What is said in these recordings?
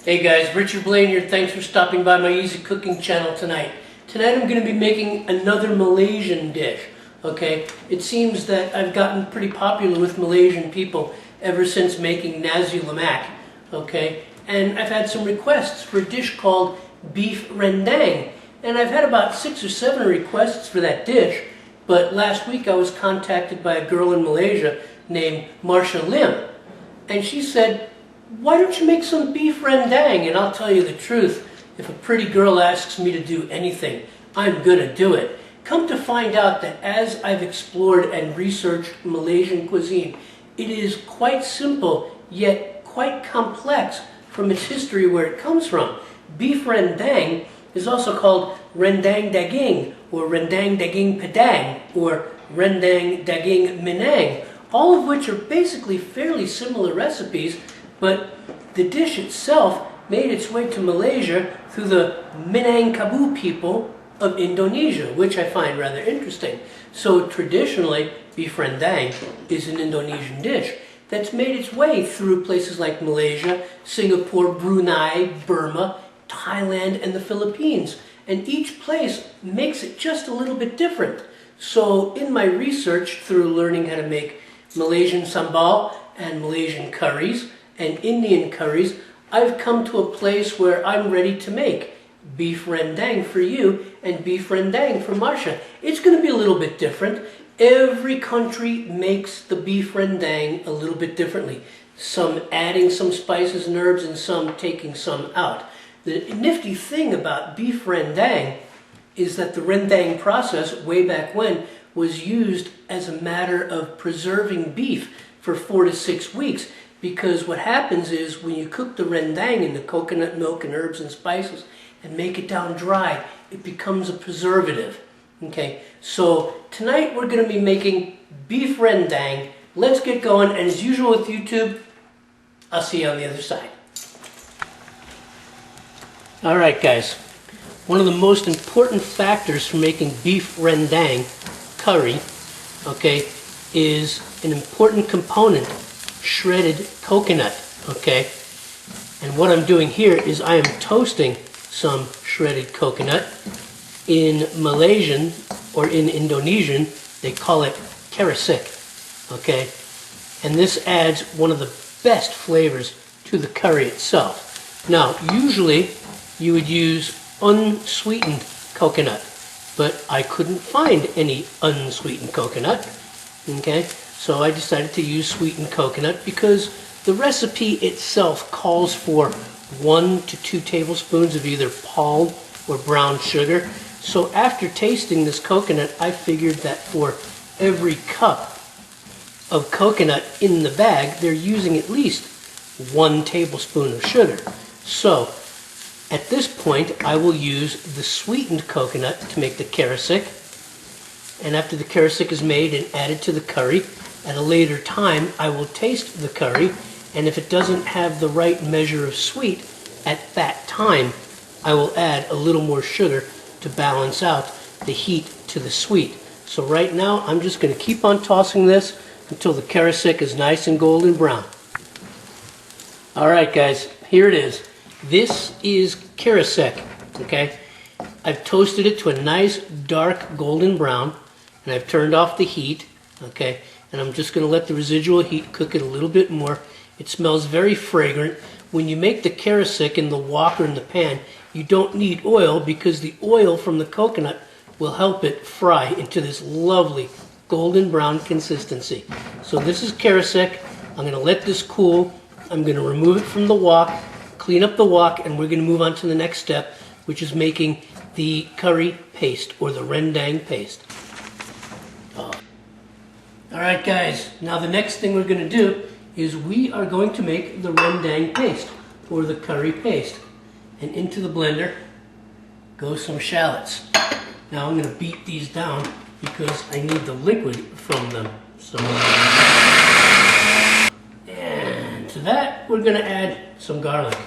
Hey guys, Richard Blaine here. Thanks for stopping by my easy cooking channel tonight. Tonight I'm going to be making another Malaysian dish. Okay, it seems that I've gotten pretty popular with Malaysian people ever since making nasi lemak. Okay, and I've had some requests for a dish called beef rendang. And I've had about 6 or 7 requests for that dish. But last week I was contacted by a girl in Malaysia named Marsha Lim. And she said, why don't you make some beef rendang? And I'll tell you the truth, if a pretty girl asks me to do anything, I'm gonna do it. Come to find out that as I've explored and researched Malaysian cuisine, it is quite simple, yet quite complex from its history where it comes from. Beef rendang is also called rendang daging, or rendang daging padang, or rendang daging minang, all of which are basically fairly similar recipes. But the dish itself made its way to Malaysia through the Minangkabau people of Indonesia, which I find rather interesting. So traditionally, beef rendang is an Indonesian dish that's made its way through places like Malaysia, Singapore, Brunei, Burma, Thailand, and the Philippines. And each place makes it just a little bit different. So in my research through learning how to make Malaysian sambal and Malaysian curries, and Indian curries, I've come to a place where I'm ready to make beef rendang for you and beef rendang for Marsha. It's going to be a little bit different. Every country makes the beef rendang a little bit differently. Some adding some spices and herbs and some taking some out. The nifty thing about beef rendang is that the rendang process way back when was used as a matter of preserving beef for 4 to 6 weeks. Because what happens is when you cook the rendang in the coconut milk and herbs and spices and make it down dry, it becomes a preservative. Okay, so tonight we're going to be making beef rendang. Let's get going, and as usual with YouTube, I'll see you on the other side. Alright guys, one of the most important factors for making beef rendang curry, okay, is an important component, shredded coconut. Okay, and what I'm doing here is I am toasting some shredded coconut. In Malaysian or in Indonesian they call it kerisik. Okay, and this adds one of the best flavors to the curry itself. Now usually you would use unsweetened coconut, but I couldn't find any unsweetened coconut. Okay, so I decided to use sweetened coconut because the recipe itself calls for 1 to 2 tablespoons of either palm or brown sugar. So after tasting this coconut, I figured that for every cup of coconut in the bag, they're using at least 1 tablespoon of sugar. So at this point, I will use the sweetened coconut to make the kerisik. And after the kerisik is made and added to the curry, at a later time, I will taste the curry, and if it doesn't have the right measure of sweet at that time, I will add a little more sugar to balance out the heat to the sweet. So right now, I'm just going to keep on tossing this until the kerisik is nice and golden brown. Alright guys, here it is. This is kerisik, okay? I've toasted it to a nice dark golden brown, and I've turned off the heat, okay? And I'm just going to let the residual heat cook it a little bit more. It smells very fragrant. When you make the kerisik in the wok or in the pan, you don't need oil because the oil from the coconut will help it fry into this lovely golden brown consistency. So this is kerisik. I'm going to let this cool. I'm going to remove it from the wok, clean up the wok, and we're going to move on to the next step, which is making the curry paste or the rendang paste. Alright guys, now the next thing we're going to do is we are going to make the rendang paste or the curry paste. And into the blender go some shallots. Now I'm going to beat these down because I need the liquid from them. So, and to that we're going to add some garlic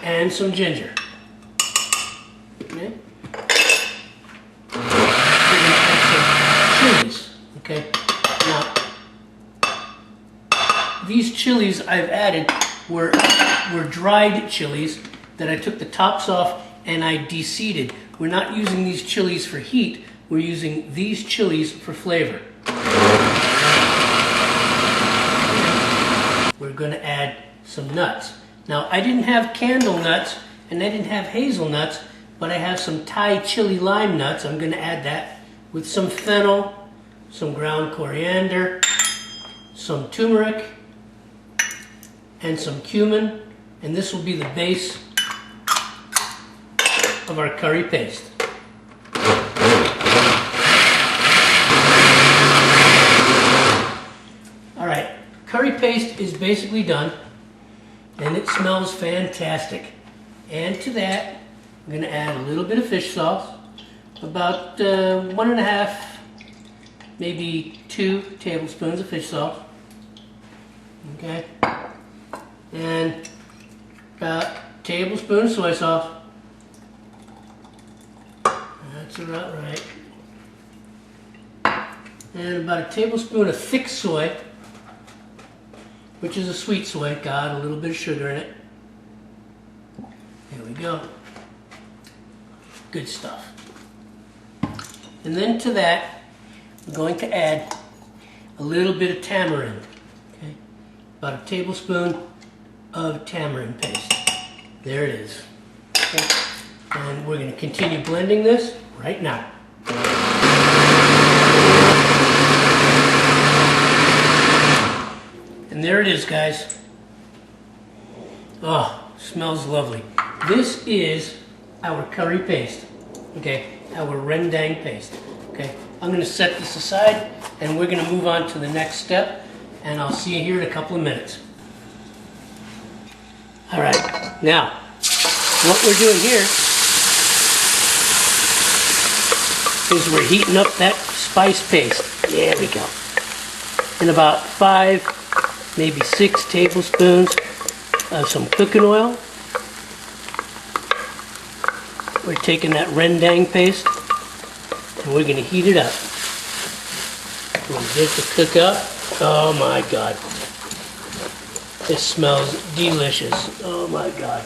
and some ginger. Okay. Chilies. Okay. Now, these chilies I've added were dried chilies that I took the tops off and I de-seeded. We're not using these chilies for heat, we're using these chilies for flavor. We're going to add some nuts. Now, I didn't have candle nuts and I didn't have hazelnuts, but I have some Thai chili lime nuts. I'm going to add that with some fennel, some ground coriander, some turmeric, and some cumin, and this will be the base of our curry paste. Alright, curry paste is basically done, and it smells fantastic. And to that, I'm going to add a little bit of fish sauce, about 1.5, maybe 2 tablespoons of fish sauce. Okay, and about a tablespoon of soy sauce. That's about right. And about a tablespoon of thick soy, which is a sweet soy, got a little bit of sugar in it. There we go. Good stuff. And then to that, I'm going to add a little bit of tamarind. Okay, about a tablespoon of tamarind paste. There it is. Okay. And we're going to continue blending this right now. And there it is, guys. Oh, smells lovely. This is our curry paste. Okay, our rendang paste. Okay, I'm going to set this aside and we're going to move on to the next step, and I'll see you here in a couple of minutes. Alright, now what we're doing here is we're heating up that spice paste. There we go. In about 5, maybe 6 tablespoons of some cooking oil. We're taking that rendang paste and we're going to heat it up. We're going to get it to cook up. Oh my God. This smells delicious. Oh my God.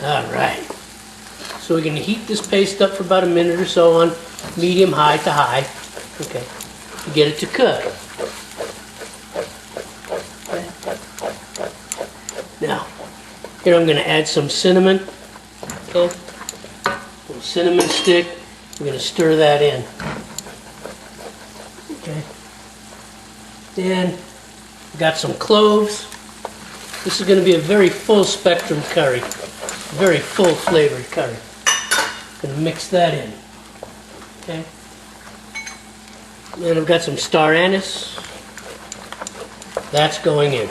Alright. So we're going to heat this paste up for about a minute or so on medium high to high. Okay. To get it to cook. Okay. Now, here I'm going to add some cinnamon. Okay. A little cinnamon stick. I'm going to stir that in. Okay. And got some cloves. This is going to be a very full spectrum curry. Very full flavored curry. Going to mix that in. Okay. And I've got some star anise. That's going in.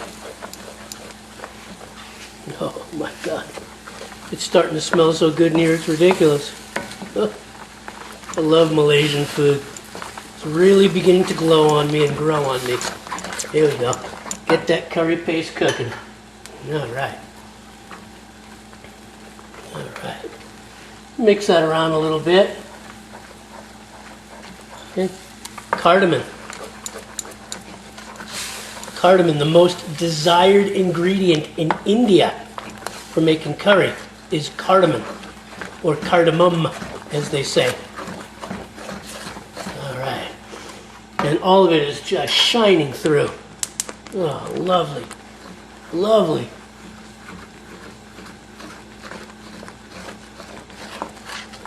Oh my God. It's starting to smell so good in here, it's ridiculous. I love Malaysian food. It's really beginning to glow on me and grow on me. Here we go. Get that curry paste cooking. Alright. Alright. Mix that around a little bit. Okay. Cardamom. Cardamom, the most desired ingredient in India for making curry, is cardamom, or cardamom, as they say. Alright. And all of it is just shining through. Oh, lovely. Lovely.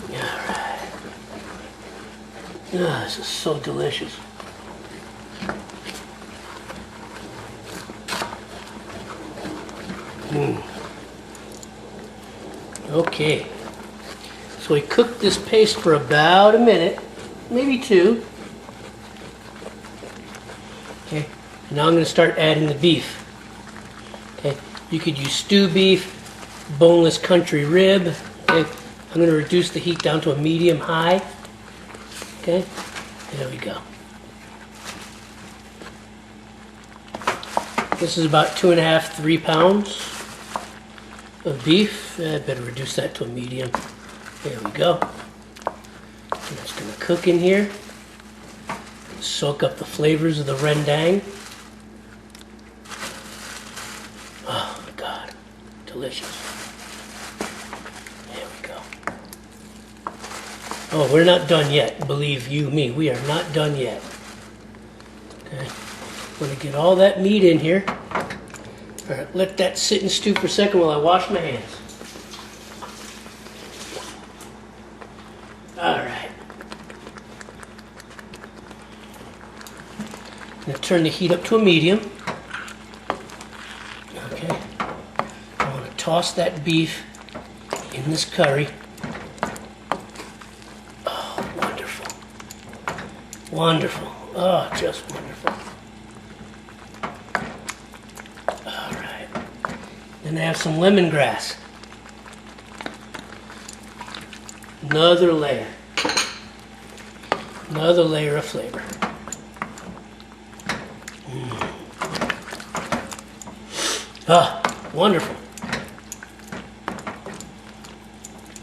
Alright. Oh, this is so delicious. Okay, so we cooked this paste for about a minute, maybe 2. Okay, and now I'm going to start adding the beef. Okay, you could use stew beef, boneless country rib. Okay, I'm going to reduce the heat down to a medium high. Okay, there we go. This is about 2.5, 3 pounds of beef. I better reduce that to a medium. There we go. And it's going to cook in here. Soak up the flavors of the rendang. delicious. There we go. Oh, we're not done yet. Believe you me, we are not done yet. Okay. I'm going to get all that meat in here. All right, let that sit and stew for a second while I wash my hands. All right. I'm going to turn the heat up to a medium. Okay. I want to toss that beef in this curry. Oh, wonderful. Wonderful. Oh, just wonderful. All right. Then I have some lemongrass. Another layer. Another layer of flavor. Ah, wonderful.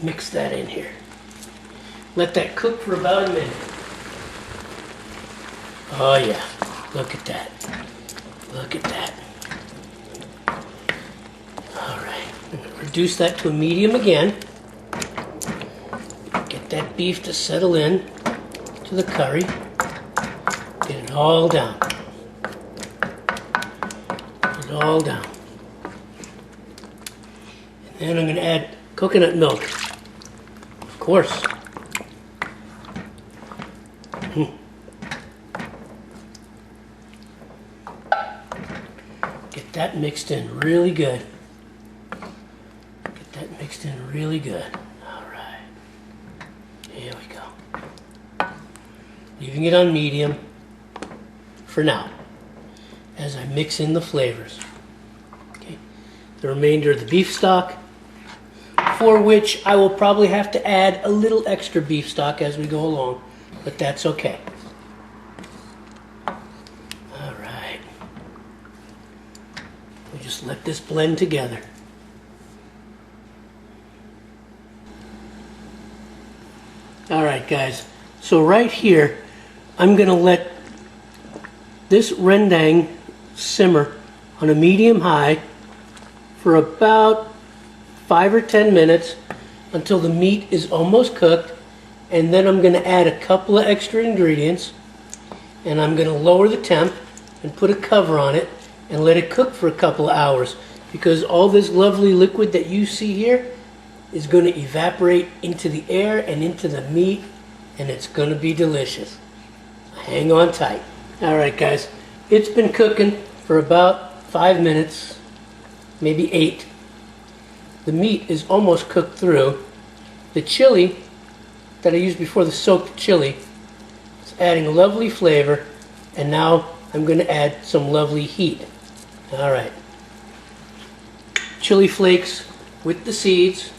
Mix that in here. Let that cook for about a minute. Oh yeah, look at that. Look at that. All right, I'm going to reduce that to a medium again. Get that beef to settle in to the curry. Get it all down. Get it all down. And then I'm going to add coconut milk. Of course. Get that mixed in really good. Get that mixed in really good. All right. Here we go. Leaving it on medium for now as I mix in the flavors. Okay. The remainder of the beef stock, for which I will probably have to add a little extra beef stock as we go along, but that's okay. All right. We just let this blend together. All right, guys. So right here, I'm going to let this rendang simmer on a medium high for about 5 or 10 minutes until the meat is almost cooked, and then I'm going to add a couple of extra ingredients, and I'm going to lower the temp and put a cover on it and let it cook for a couple of hours, because all this lovely liquid that you see here is going to evaporate into the air and into the meat, and it's going to be delicious. Hang on tight. All right, guys, it's been cooking for about 5 minutes, maybe 8. The meat is almost cooked through. The chili that I used before, the soaked chili, is adding a lovely flavor, and now I'm going to add some lovely heat. All right. Chili flakes with the seeds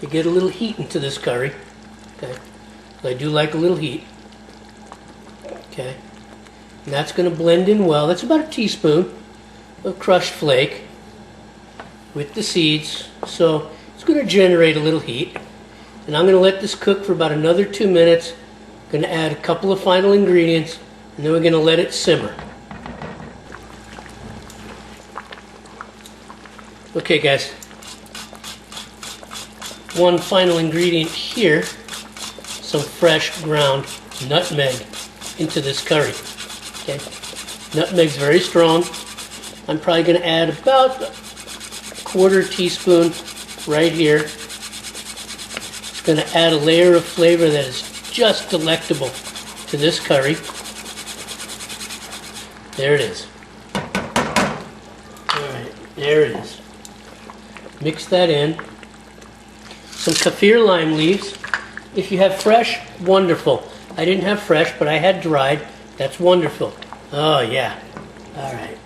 to get a little heat into this curry. Okay. I do like a little heat. Okay. And that's going to blend in well. That's about a teaspoon of crushed flake with the seeds. So it's going to generate a little heat. And I'm going to let this cook for about another 2 minutes. I'm going to add a couple of final ingredients, and then we're going to let it simmer. Okay, guys. One final ingredient here, some fresh ground nutmeg into this curry. Okay, nutmeg's very strong. I'm probably going to add about a 1/4 teaspoon right here. It's going to add a layer of flavor that is just delectable to this curry. There it is. All right, there it is. Mix that in. Some kaffir lime leaves. If you have fresh, wonderful. I didn't have fresh, but I had dried. That's wonderful. Oh, yeah. All right.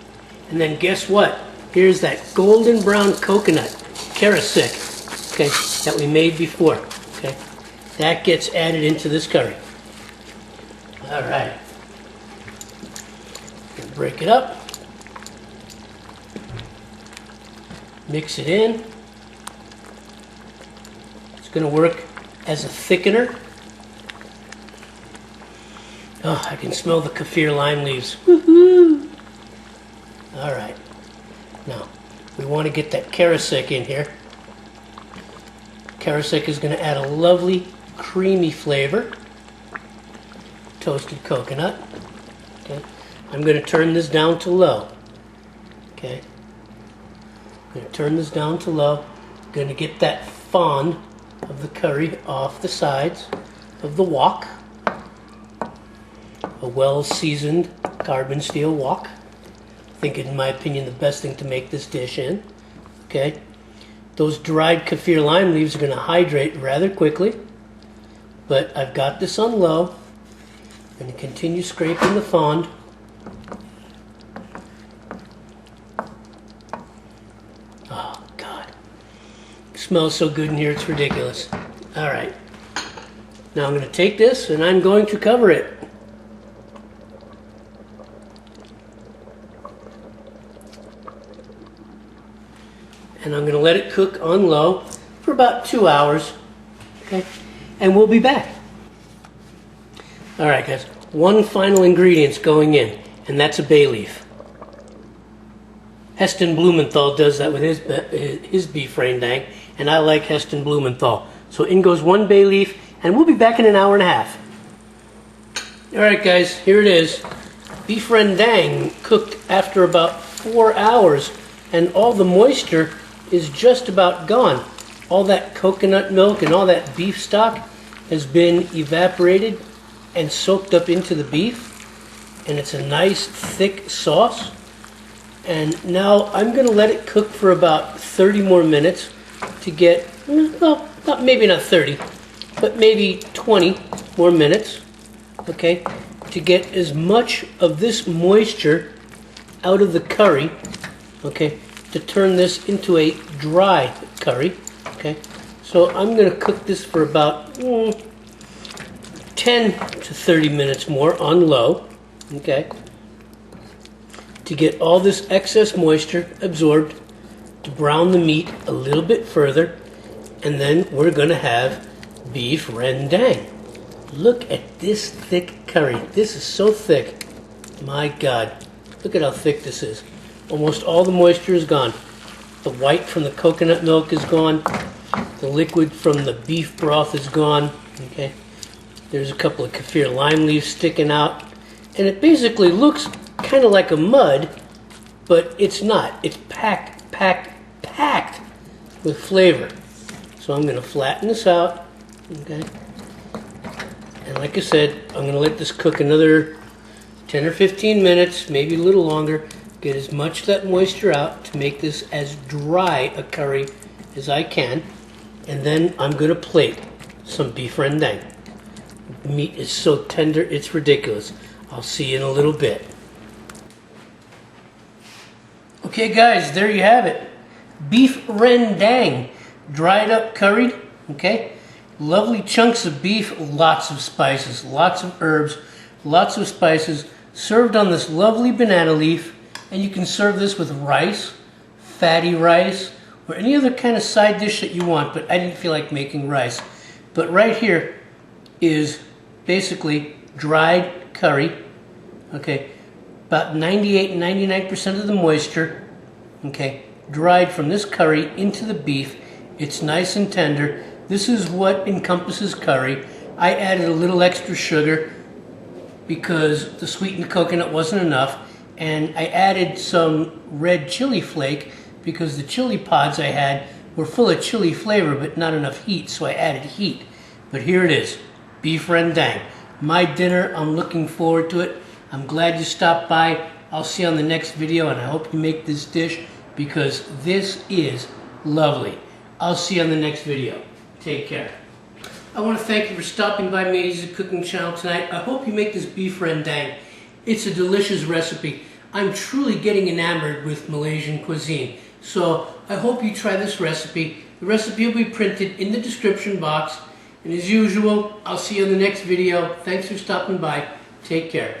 And then guess what? Here's that golden brown coconut, karasik, okay, that we made before. Okay, that gets added into this curry. All right. Gonna break it up. Mix it in. It's going to work as a thickener. Oh, I can smell the kaffir lime leaves. Woohoo! All right. Now, we want to get that karasek in here. Karasek is going to add a lovely creamy flavor. Toasted coconut. Okay. I'm going to turn this down to low. Okay. I'm going to turn this down to low. I'm going to get that fond of the curry off the sides of the wok. A well-seasoned carbon steel wok. I think, in my opinion, the best thing to make this dish in. Okay. Those dried kaffir lime leaves are going to hydrate rather quickly, but I've got this on low. I'm going to continue scraping the fond. Oh, God. It smells so good in here, it's ridiculous. All right. Now I'm going to take this and I'm going to cover it. And I'm going to let it cook on low for about 2 hours. Okay? And we'll be back. All right, guys. One final ingredient's going in, and that's a bay leaf. Heston Blumenthal does that with his beef rendang, and I like Heston Blumenthal. So in goes one bay leaf, and we'll be back in an hour and a half. All right, guys, here it is. Beef rendang cooked after about 4 hours, and all the moisture is just about gone. All that coconut milk and all that beef stock has been evaporated and soaked up into the beef, and it's a nice thick sauce. And now I'm going to let it cook for about 30 more minutes to get, well, maybe not 30, but maybe 20 more minutes, okay, to get as much of this moisture out of the curry, okay, to turn this into a dry curry. Okay, so I'm going to cook this for about 10 to 30 minutes more on low. Okay, to get all this excess moisture absorbed, to brown the meat a little bit further, and then we're going to have beef rendang. Look at this thick curry. This is so thick. My God, look at how thick this is. Almost all the moisture is gone. The white from the coconut milk is gone. The liquid from the beef broth is gone. Okay. There's a couple of kaffir lime leaves sticking out. And it basically looks kind of like a mud, but it's not. It's packed with flavor. So I'm going to flatten this out. Okay. And like I said, I'm going to let this cook another 10 or 15 minutes, maybe a little longer. Get as much of that moisture out to make this as dry a curry as I can. And then I'm going to plate some beef rendang. The meat is so tender, it's ridiculous. I'll see you in a little bit. Okay guys, there you have it. Beef rendang, dried up curried, okay? Lovely chunks of beef, lots of spices, lots of herbs, lots of spices, served on this lovely banana leaf. And you can serve this with rice, fatty rice, or any other kind of side dish that you want, but I didn't feel like making rice. But right here is basically dried curry, okay, about 98 and 99% of the moisture, okay, dried from this curry into the beef. It's nice and tender. This is what encompasses curry. I added a little extra sugar because the sweetened coconut wasn't enough. And I added some red chili flake because the chili pods I had were full of chili flavor but not enough heat, so I added heat. But here it is, beef rendang. My dinner, I'm looking forward to it. I'm glad you stopped by. I'll see you on the next video, and I hope you make this dish because this is lovely. I'll see you on the next video. Take care. I want to thank you for stopping by my Easy Cooking channel tonight. I hope you make this beef rendang. It's a delicious recipe. I'm truly getting enamored with Malaysian cuisine. So I hope you try this recipe. The recipe will be printed in the description box. And as usual, I'll see you in the next video. Thanks for stopping by. Take care.